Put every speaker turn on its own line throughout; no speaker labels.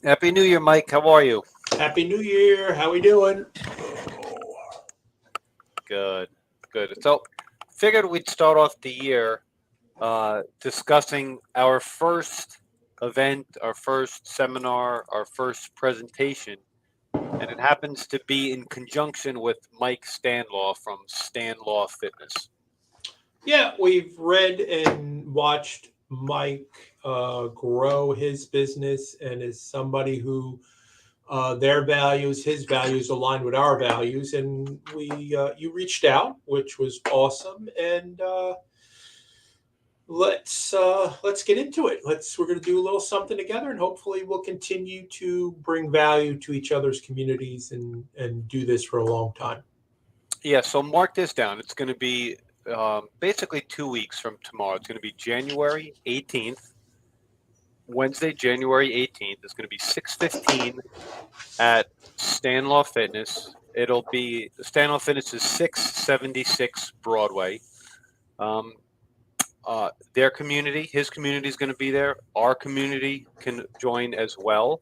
Happy New Year, Mike. How are you?
Happy New Year. How we doing?
Good, good. So, figured we'd start off the year discussing our first event, our first seminar, our first presentation, and it happens to be in conjunction with Mike Stanlaw from Stanlaw Fitness.
Yeah, we've read and watched Mike grow his business, and is somebody who their values, his values align with our values, and we you reached out, which was awesome, and let's get into it. We're going to do a little something together, and hopefully we'll continue to bring value to each other's communities and do this for a long time.
Yeah, so mark this down. It's going to be basically 2 weeks from tomorrow. It's going to be January 18th. Wednesday, January 18th. It's going to be 6:15 at Stanlaw Fitness. It'll be Stanlaw Fitness is 676 Broadway. Um, their community, his community is going to be there. Our community can join as well.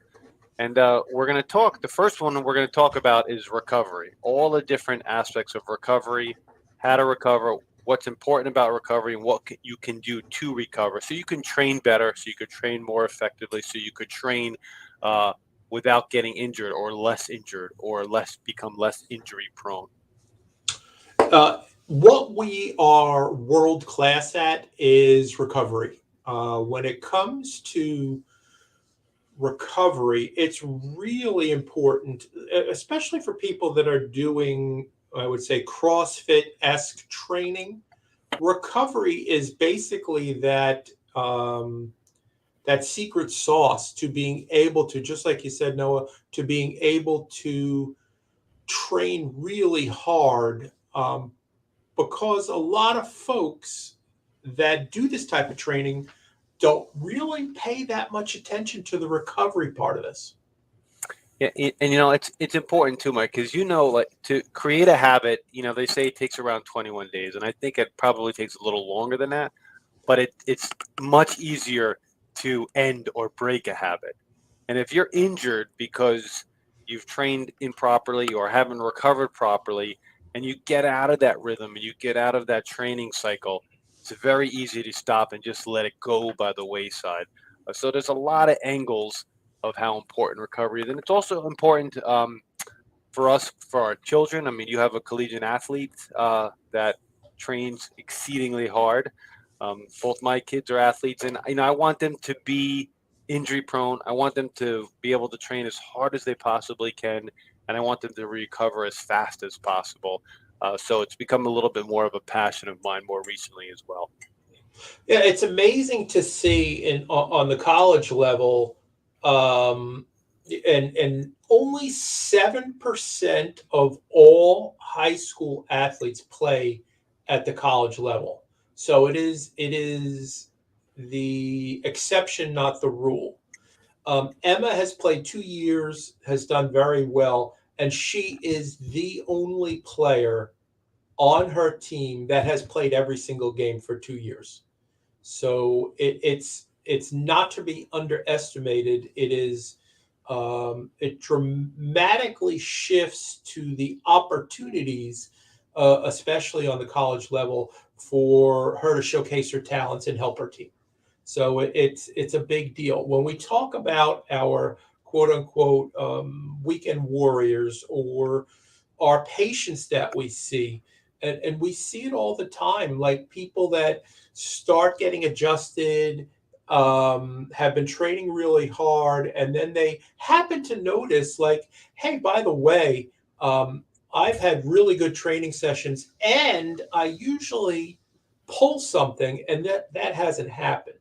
And we're going to talk. The first one we're going to talk about is recovery, all the different aspects of recovery, how to recover, what's important about recovery, and what you can do to recover. So you can train better, so you could train more effectively, so you could train uh, without getting injured or less become less injury prone.
What we are world class at is recovery. When it comes to recovery, it's really important, especially for people that are doing, I would say, CrossFit esque training. Recovery is basically that secret sauce to being able to, just like you said, Noah, to being able to train really hard. Because a lot of folks that do this type of training don't really pay that much attention to the recovery part of this.
Yeah, and it's important too, Mike, because like to create a habit. They say it takes around 21 days, and I think it probably takes a little longer than that. But it's much easier to end or break a habit. And if you're injured because you've trained improperly or haven't recovered properly, and you get out of that rhythm and you get out of that training cycle, it's very easy to stop and just let it go by the wayside. So there's a lot of angles of how important recovery is. And it's also important for us, for our children. I mean, you have a collegiate athlete that trains exceedingly hard. Both my kids are athletes, and I want them to be injury prone. I want them to be able to train as hard as they possibly can, and I want them to recover as fast as possible. So it's become a little bit more of a passion of mine more recently as well.
Yeah, it's amazing to see on the college level, um, and only 7% of all high school athletes play at the college level. So it is the exception, not the rule. Emma has played 2 years, has done very well, and she is the only player on her team that has played every single game for 2 years. So it's not to be underestimated. It dramatically shifts to the opportunities, especially on the college level, for her to showcase her talents and help her team. So it's a big deal when we talk about our quote unquote weekend warriors or our patients that we see, and we see it all the time, like people that start getting adjusted, have been training really hard, and then they happen to notice, like, hey, by the way, I've had really good training sessions, and I usually pull something, and that hasn't happened.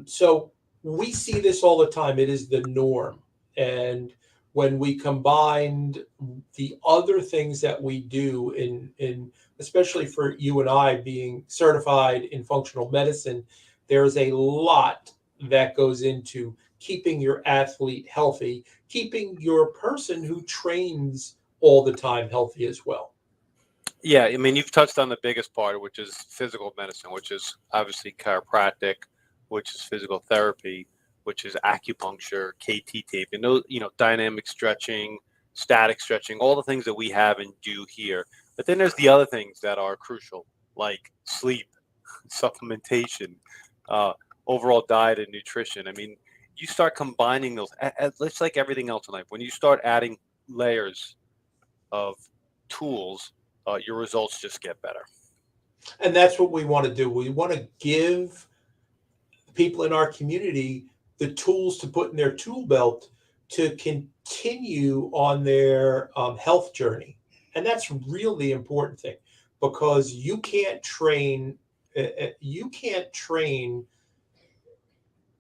So we see this all the time. It is the norm. And when we combined the other things that we do in especially for you and I being certified in functional medicine, there's a lot that goes into keeping your athlete healthy, keeping your person who trains all the time healthy as well.
Yeah, I mean, you've touched on the biggest part, which is physical medicine, which is obviously chiropractic, which is physical therapy, which is acupuncture, KT tape, and those, dynamic stretching, static stretching, all the things that we have and do here. But then there's the other things that are crucial, like sleep, supplementation, uh, overall diet and nutrition. I mean, you start combining those, it's like everything else in life. When you start adding layers of tools, your results just get better.
And that's what we want to do. We want to give people in our community the tools to put in their tool belt to continue on their health journey. And that's really the important thing, because you can't train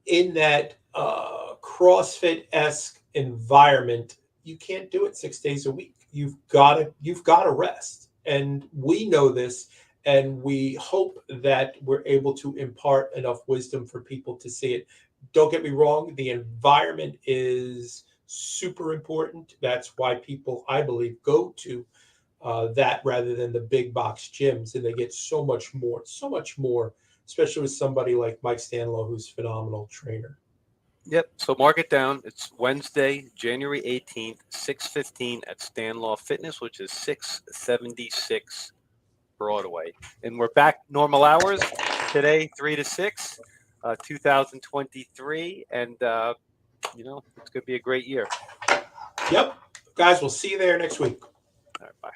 in that CrossFit-esque environment. You can't do it 6 days a week. You've got to rest. And we know this, and we hope that we're able to impart enough wisdom for people to see it. Don't get me wrong, the environment is super important. That's why people, I believe, go to that rather than the big box gyms, and they get so much more, especially with somebody like Mike Stanlaw, who's a phenomenal trainer.
Yep. So mark it down. It's Wednesday, January 18th, 6:15 at Stanlaw Fitness, which is 676 Broadway. And we're back normal hours today, 3 to 6, 2023. And, it's going to be a great year.
Yep. Guys, we'll see you there next week.
All right, bye.